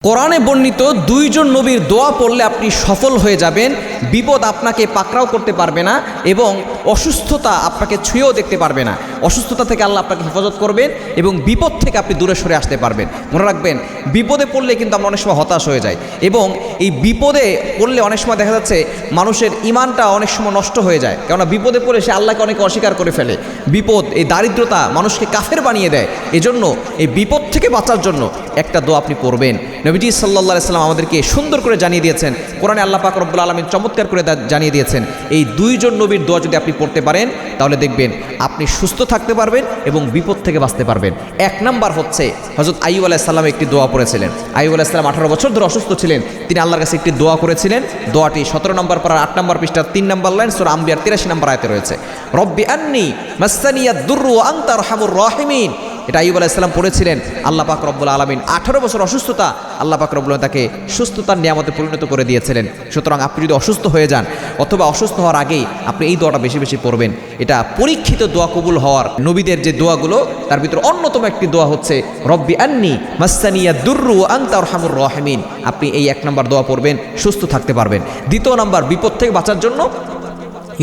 কোরআনে বর্ণিত দুইজন নবীর দোয়া পড়লে আপনি সফল হয়ে যাবেন, বিপদ আপনাকে পাকড়াও করতে পারবে না এবং অসুস্থতা আপনাকে ছুঁয়েও দেখতে পারবে না। অসুস্থতা থেকে আল্লাহ আপনাকে হেফাজত করবেন এবং বিপদ থেকে আপনি দূরে সরে আসতে পারবেন। মনে রাখবেন, বিপদে পড়লে কিন্তু আমরা অনেক সময় হতাশ হয়ে যাই এবং এই বিপদে পড়লে অনেক সময় দেখা যাচ্ছে মানুষের ঈমানটা অনেক সময় নষ্ট হয়ে যায়, কেননা বিপদে পড়লে সে আল্লাহকে অনেক অস্বীকার করে ফেলে। বিপদ, এই দারিদ্রতা মানুষকে কাফের বানিয়ে দেয়। এজন্য এই বিপদ থেকে বাঁচার জন্য একটা দোয়া আপনি পড়বেন। নবীজি সাল্লাল্লাহু আলাইহি সাল্লাম আমাদেরকে সুন্দর করে জানিয়ে দিয়েছেন, কোরআনে আল্লাহ পাক রব্বুল আলামিন চমৎকার করে জানিয়ে দিয়েছেন। এই দুইজন নবীর দোয়া যদি আপনি পড়তে পারেন তাহলে দেখবেন আপনি সুস্থ থাকতে পারবেন এবং বিপদ থেকে বাঁচতে পারবেন। এক নাম্বার হচ্ছে, হযরত আইয়ুব আলাইহিস সালাম একটি দোয়া পড়েছিলেন। আইয়ুব আলাইহিস সালাম 18 বছর ধরে অসুস্থ ছিলেন। তিনি আল্লাহর কাছে একটি দোয়া করেছিলেন। দোয়াটি 17 নম্বর পারার 8 নম্বর পৃষ্ঠার 3 নম্বর লাইন সূরা আম্বিয়ার 83 নম্বর আয়াতে রয়েছে। রব্বি আন্নী মাসসানিয়াদ দুররু ওয়া আনতা আরহামুর রাহিমিন। এটা আইয়ুব আলাইহিস সালাম পড়েছিলেন। আল্লাহ পাক রব্বুল আলামিন 18 বছর অসুস্থতা, আল্লাহ পাক রব্বুল আলামিন তাকে সুস্থতার নিয়ামতে পরিণত করে দিয়েছিলেন। সুতরাং আপনি যদি অসুস্থ হয়ে যান অথবা অসুস্থ হওয়ার আগেই আপনি এই দোয়াটা বেশি বেশি পড়বেন। এটা পরীক্ষিত দোয়া কবুল হওয়ার নবীদের যে দোয়াগুলো তার ভিতরে অন্যতম একটি দোয়া হচ্ছে রব্বি আন্নী মাসসানিয়াদ দুররু ওয়া আনতা আরহামুর রাহিমিন। আপনি এই 1 নম্বর দোয়া পড়বেন, সুস্থ থাকতে পারবেন। দ্বিতীয় নম্বর, বিপদ থেকে বাঁচার জন্য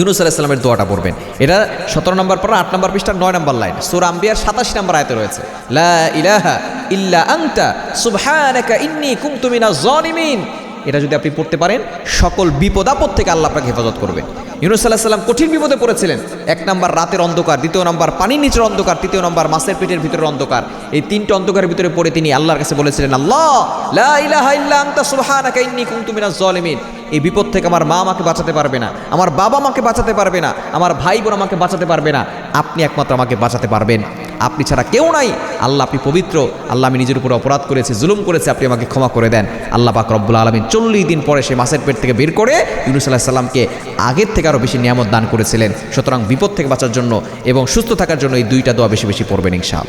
ইউনূস আলাইহিস সালামের দোয়াটা পড়বেন। এটা 17 নম্বর পারা 8 নম্বর পৃষ্ঠার 9 নম্বর লাইন সূরা আম্বিয়ার 87 নম্বর আয়াতে রয়েছে। লা ইলাহা ইল্লা আনতা সুবহানাকা ইন্নী কুনতু মিনাজ জালিমিন। এটা যদি আপনি পড়তে পারেন সকল বিপদ আপদ থেকে আল্লাহ আপনাকে হেফাজত করবেন। ইউনূস আলাইহিস সালাম কঠিন বিপদে পড়েছিলেন। 1 নম্বর রাতের অন্ধকার, 2 নম্বর পানির নিচের অন্ধকার, 3 নম্বর মাছের পেটের ভিতরের অন্ধকার। এই 3টে অন্ধকারের ভিতরে পড়ে তিনি আল্লাহর কাছে বলেছিলেন, আল্লাহ লা ইলাহা ইল্লা আনতা সুবহানাকা ইন্নী কুনতু মিনাজ জালিমিন। এই বিপদ থেকে আমার মা আমাকে বাঁচাতে পারবে না, আমার বাবা আমাকে বাঁচাতে পারবে না, আমার ভাই বোন আমাকে বাঁচাতে পারবে না, আপনি একমাত্র আমাকে বাঁচাতে পারবেন। আপনি ছাড়া কেউ নাই। আল্লাহ আপনি পবিত্র। আল্লাহ আমি নিজের উপরে অপরাধ করেছি, জুলুম করেছি, আপনি আমাকে ক্ষমা করে দেন। আল্লাহ পাক রব্বুল আলামিন 40 দিন পরে সে মাছের পেট থেকে বের করে ইউনূস আলাইহিস সালামকে আগের থেকে আরও বেশি নিয়ামত দান করেছিলেন। সুতরাং বিপদ থেকে বাঁচার জন্য এবং সুস্থ থাকার জন্য এই 2টা দোয়া বেশি বেশি পড়বেন ইনশাআল্লাহ।